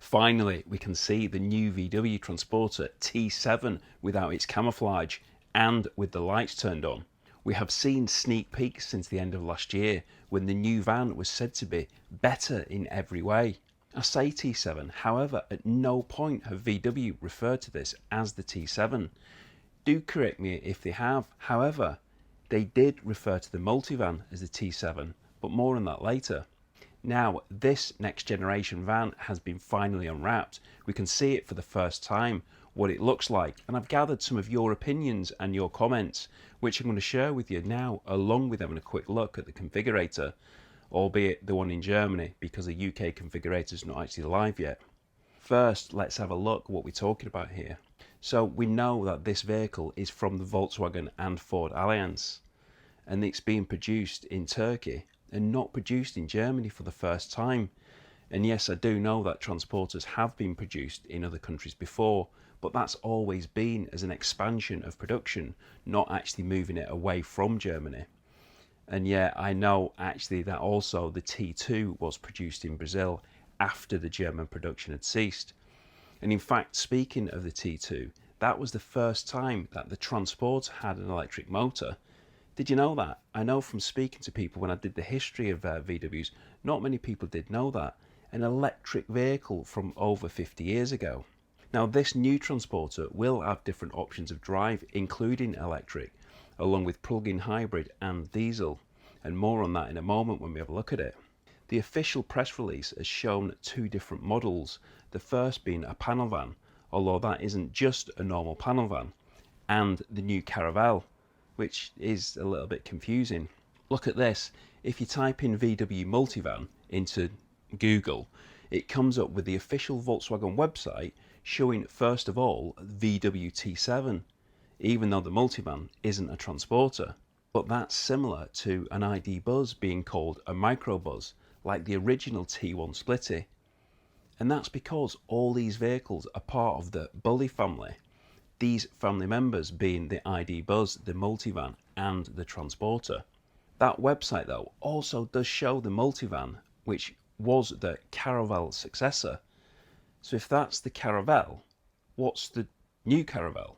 Finally, we can see the new VW Transporter T7 without its camouflage and with the lights turned on. We have seen sneak peeks since the end of last year when the new van was said to be better in every way. I say T7, however, at no point have VW referred to this as the T7. Do correct me if they have, however, they did refer to the multivan as the T7, but more on that later. Now, this next generation van has been finally unwrapped. We can see it for the first time, what it looks like, and I've gathered some of your opinions and your comments, which I'm going to share with you now, along with having a quick look at the configurator, albeit the one in Germany, because the UK configurator is not actually live yet. First, let's have a look at what we're talking about here. So we know that this vehicle is from the Volkswagen and Ford Alliance, and it's being produced in Turkey and not produced in Germany for the first time. And yes, I do know that transporters have been produced in other countries before, but that's always been as an expansion of production, not actually moving it away from Germany. And yeah, I know actually that also the T2 was produced in Brazil after the German production had ceased. And in fact, speaking of the T2, that was the first time that the Transporter had an electric motor. Did you know that? I know from speaking to people when I did the history of VWs, not many people did know that. An electric vehicle from over 50 years ago. Now, this new Transporter will have different options of drive, including electric, along with plug-in hybrid and diesel, and more on that in a moment when we have a look at it. The official press release has shown two different models, the first being a panel van, although that isn't just a normal panel van, and the new Caravelle, which is a little bit confusing. Look at this, if you type in VW multivan into Google, it comes up with the official Volkswagen website showing first of all VW T7, even though the multivan isn't a transporter. But that's similar to an ID Buzz being called a microbus, like the original T1 Splitty. And that's because all these vehicles are part of the Bully family. These family members being the ID Buzz, the multivan and the transporter. That website though also does show the multivan, which was the Caravelle successor. So if that's the Caravelle, what's the new Caravelle?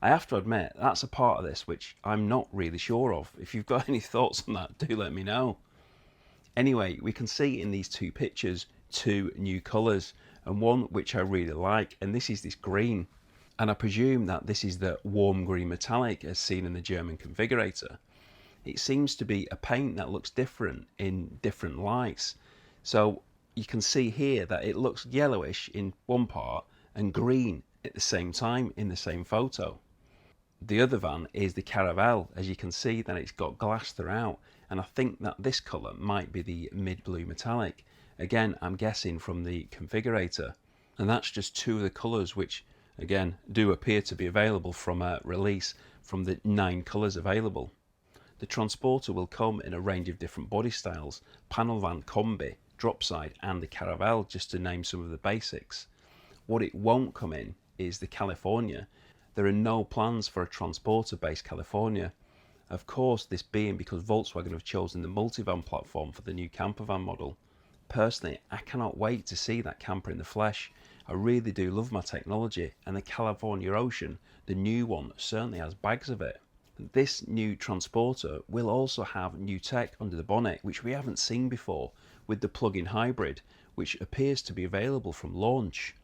I have to admit, that's a part of this which I'm not really sure of. If you've got any thoughts on that, do let me know. Anyway, we can see in these two pictures two new colours, and one which I really like, and this is this green. And I presume that this is the warm green metallic as seen in the German configurator. It seems to be a paint that looks different in different lights. So you can see here that it looks yellowish in one part and green at the same time in the same photo. The other van is the Caravelle. As you can see that it's got glass throughout, and I think that this colour might be the mid-blue metallic. Again, I'm guessing from the configurator. And that's just two of the colours which again do appear to be available from a release from the 9 colours available. The Transporter will come in a range of different body styles, panel van, combi, dropside and the Caravelle, just to name some of the basics. What it won't come in is the California. There are no plans for a Transporter based California. Of course, this being because Volkswagen have chosen the multivan platform for the new campervan model. Personally, I cannot wait to see that camper in the flesh. I really do love my technology, and the California Ocean, the new one, certainly has bags of it. This new Transporter will also have new tech under the bonnet, which we haven't seen before, with the plug-in hybrid, which appears to be available from launch.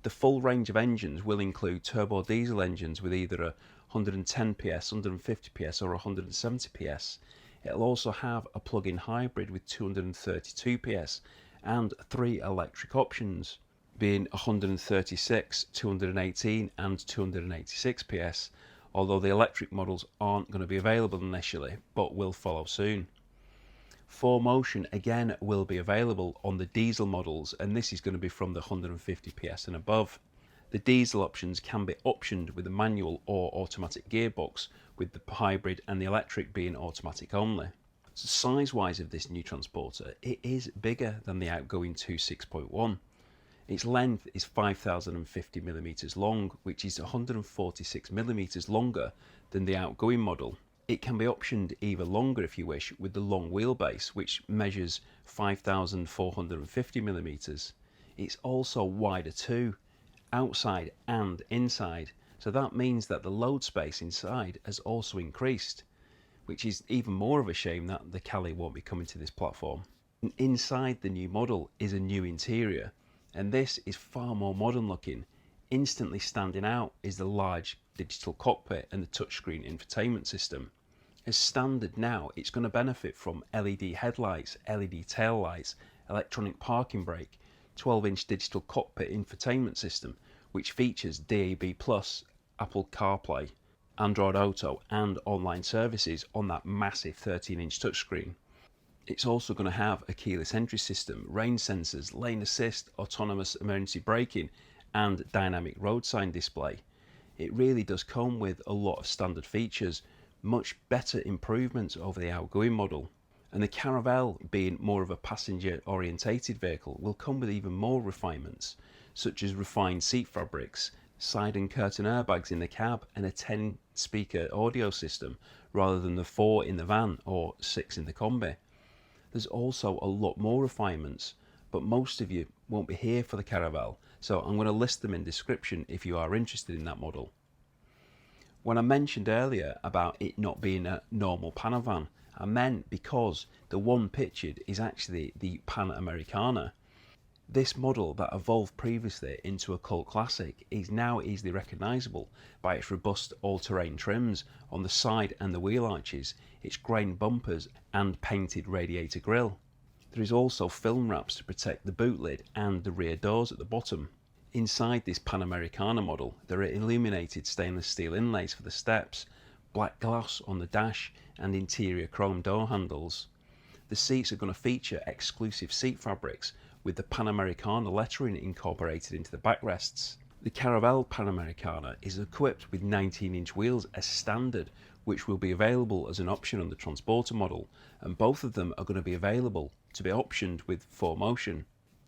The full range of engines will include turbo diesel engines with either a 110 PS, 150 PS or 170 PS. It'll also have a plug-in hybrid with 232 PS and 3 electric options, being 136, 218 and 286 PS, although the electric models aren't going to be available initially, but will follow soon. 4Motion again will be available on the diesel models, and this is going to be from the 150 PS and above. The diesel options can be optioned with a manual or automatic gearbox, with the hybrid and the electric being automatic only. So size wise of this new Transporter, it is bigger than the outgoing 2.6.1. Its length is 5050mm long, which is 146mm longer than the outgoing model. It can be optioned either longer if you wish, with the long wheelbase, which measures 5450mm. It's also wider too, outside and inside, so that means that the load space inside has also increased, which is even more of a shame that the Cali won't be coming to this platform. And inside the new model is a new interior, and this is far more modern looking. Instantly standing out is the large digital cockpit and the touchscreen infotainment system. As standard now, it's going to benefit from LED headlights, LED tail lights, electronic parking brake, 12-inch digital cockpit infotainment system, which features DAB+, Apple CarPlay, Android Auto and online services on that massive 13-inch touchscreen. It's also going to have a keyless entry system, rain sensors, lane assist, autonomous emergency braking and dynamic road sign display. It really does come with a lot of standard features, much better improvements over the outgoing model. And the Caravelle, being more of a passenger orientated vehicle, will come with even more refinements, such as refined seat fabrics, side and curtain airbags in the cab and a 10 speaker audio system rather than the 4 in the van or 6 in the Combi. There's also a lot more refinements, but most of you won't be here for the Caravelle, so I'm going to list them in description if you are interested in that model. When I mentioned earlier about it not being a normal Panavan, I meant because the one pictured is actually the PanAmericana. This model that evolved previously into a cult classic is now easily recognisable by its robust all-terrain trims on the side and the wheel arches, its grained bumpers and painted radiator grille. There is also film wraps to protect the boot lid and the rear doors at the bottom. Inside this PanAmericana model, there are illuminated stainless steel inlays for the steps, black glass on the dash and interior chrome door handles. The seats are going to feature exclusive seat fabrics with the PanAmericana lettering incorporated into the backrests. The Caravelle PanAmericana is equipped with 19-inch wheels as standard, which will be available as an option on the Transporter model, and both of them are going to be available to be optioned with 4Motion.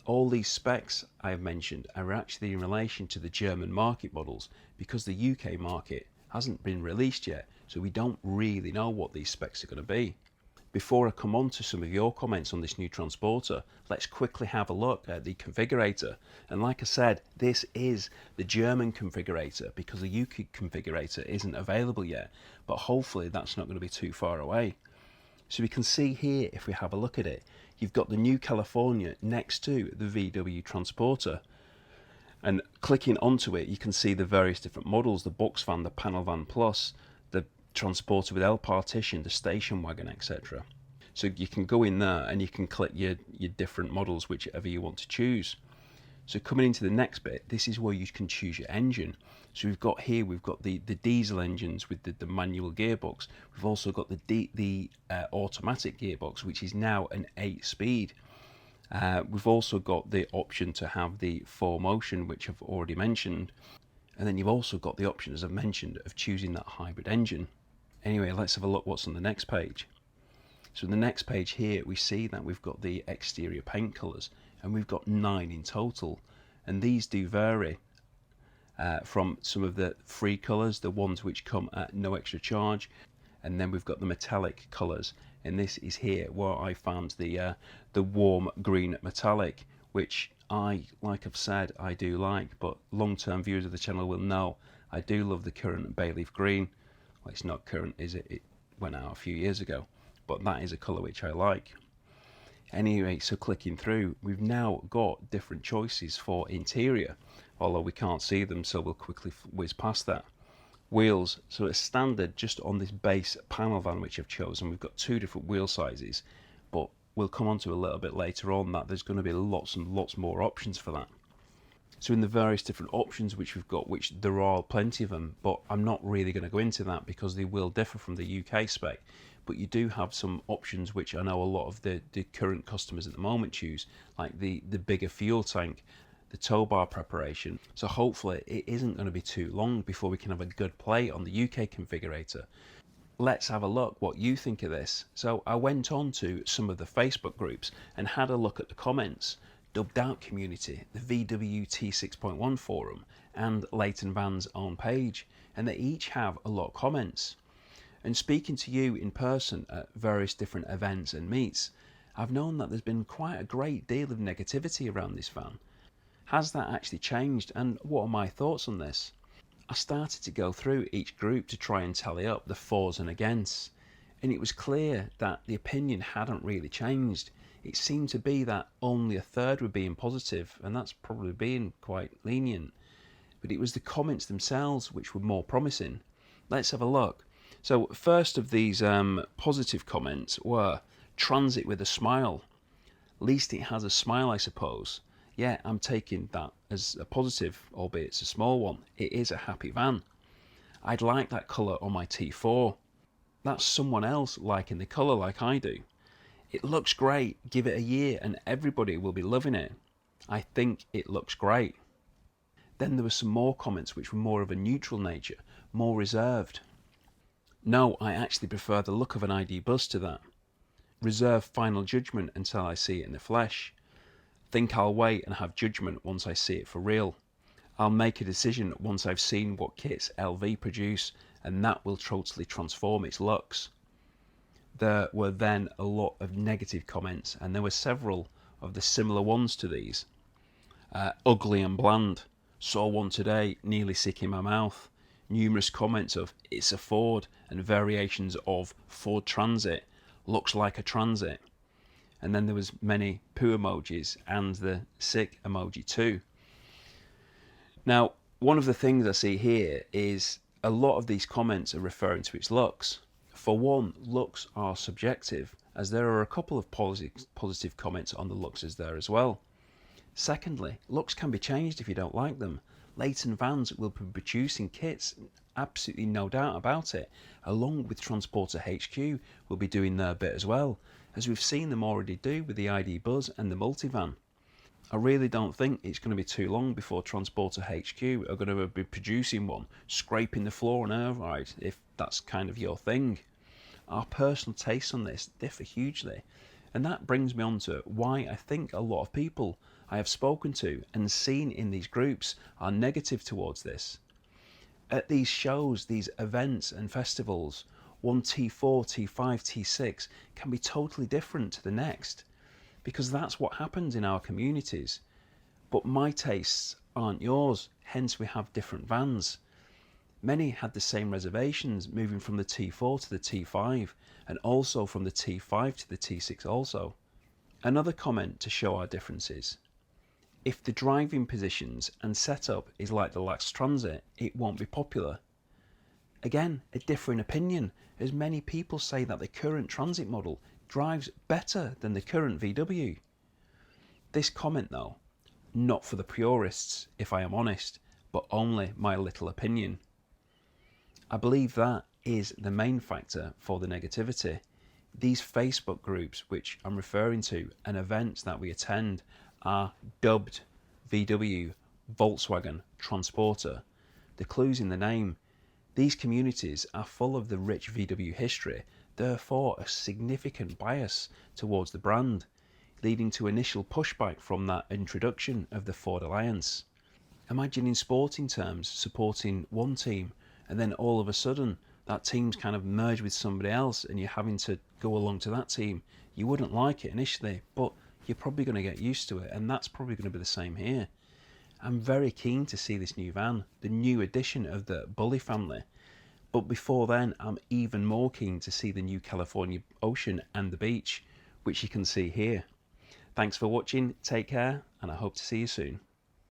All these specs I have mentioned are actually in relation to the German market models, because the UK market hasn't been released yet, so we don't really know what these specs are going to be. Before I come on to some of your comments on this new Transporter, let's quickly have a look at the configurator. And like I said, this is the German configurator because the UK configurator isn't available yet, but hopefully that's not going to be too far away. So we can see here, if we have a look at it, you've got the New California next to the VW Transporter. And clicking onto it, you can see the various different models, the box van, the panel van plus, the Transporter with L partition, the station wagon, etc. So you can go in there and you can click your different models, whichever you want to choose. So coming into the next bit, this is where you can choose your engine. So we've got the diesel engines with the manual gearbox. We've also got the automatic gearbox, which is now an 8-speed. We've also got the option to have the 4Motion, which I've already mentioned. And then you've also got the option, as I've mentioned, of choosing that hybrid engine. Anyway, let's have a look what's on the next page. So in the next page here, we see that we've got the exterior paint colours, and we've got 9 in total. And these do vary from some of the free colours, the ones which come at no extra charge, and then we've got the metallic colours. And this is here where I found the warm green metallic, which like I've said, I do like, but long-term viewers of the channel will know I do love the current bay leaf green. Well, it's not current, is it? It went out a few years ago, but that is a colour which I like. Anyway, so clicking through, we've now got different choices for interior, although we can't see them, so we'll quickly whiz past that. Wheels, so it's standard just on this base panel van which I've chosen. We've got 2 different wheel sizes, but we'll come on to a little bit later on that there's going to be lots and lots more options for that. So in the various different options which we've got, which there are plenty of them, but I'm not really going to go into that because they will differ from the UK spec. But you do have some options which I know a lot of the current customers at the moment choose, like the bigger fuel tank, the tow bar preparation. So hopefully it isn't going to be too long before we can have a good play on the UK configurator. Let's have a look what you think of this. So I went on to some of the Facebook groups and had a look at the comments. Dubbed Out Community, the VW T6.1 forum, and Leighton Van's own page, and they each have a lot of comments. And speaking to you in person at various different events and meets, I've known that there's been quite a great deal of negativity around this van. Has that actually changed, and what are my thoughts on this? I started to go through each group to try and tally up the fors and againsts, and it was clear that the opinion hadn't really changed. It seemed to be that only a third were being positive, and that's probably being quite lenient. But it was the comments themselves which were more promising. Let's have a look. So first of these positive comments were transit with a smile. At least it has a smile, I suppose. Yeah, I'm taking that as a positive, albeit it's a small one. It is a happy van. I'd like that colour on my T4. That's someone else liking the colour like I do. It looks great. Give it a year and everybody will be loving it. I think it looks great. Then there were some more comments which were more of a neutral nature, more reserved. No, I actually prefer the look of an ID Buzz to that. Reserve final judgment until I see it in the flesh. Think I'll wait and have judgment once I see it for real. I'll make a decision once I've seen what kits LV produce, and that will totally transform its looks. There were then a lot of negative comments, and there were several of the similar ones to these. Ugly and bland. Saw one today, nearly sick in my mouth. Numerous comments of it's a Ford, and variations of Ford Transit. Looks like a Transit. And then there was many poo emojis and the sick emoji too. Now, one of the things I see here is a lot of these comments are referring to its looks. For one, looks are subjective, as there are a couple of positive comments on the looks as there as well. Secondly, looks can be changed if you don't like them. Leighton Vans will be producing kits, absolutely no doubt about it, along with Transporter HQ will be doing their bit as well, as we've seen them already do with the ID Buzz and the multivan. I really don't think it's going to be too long before Transporter HQ are going to be producing one, scraping the floor on air ride, if that's kind of your thing. Our personal tastes on this differ hugely, and that brings me on to why I think a lot of people I have spoken to and seen in these groups are negative towards this. At these shows, these events and festivals, one T4, T5, T6 can be totally different to the next, because that's what happens in our communities. But my tastes aren't yours, hence we have different vans. Many had the same reservations moving from the T4 to the T5, and also from the T5 to the T6 also. Another comment to show our differences. If the driving positions and setup is like the last Transit, it won't be popular. Again, a differing opinion, as many people say that the current Transit model drives better than the current VW. This comment though, not for the purists, if I am honest, but only my little opinion. I believe that is the main factor for the negativity. These Facebook groups which I'm referring to and events that we attend are dubbed VW, Volkswagen, Transporter. The clue's in the name. These communities are full of the rich VW history, therefore a significant bias towards the brand, leading to initial pushback from that introduction of the Ford Alliance. Imagine in sporting terms supporting one team and then all of a sudden that team's kind of merged with somebody else and you're having to go along to that team. You wouldn't like it initially, but you're probably going to get used to it, and that's probably going to be the same here. I'm very keen to see this new van, the new addition of the Bully family, but before then I'm even more keen to see the new California Ocean and the beach, which you can see here. Thanks for watching, take care, and I hope to see you soon.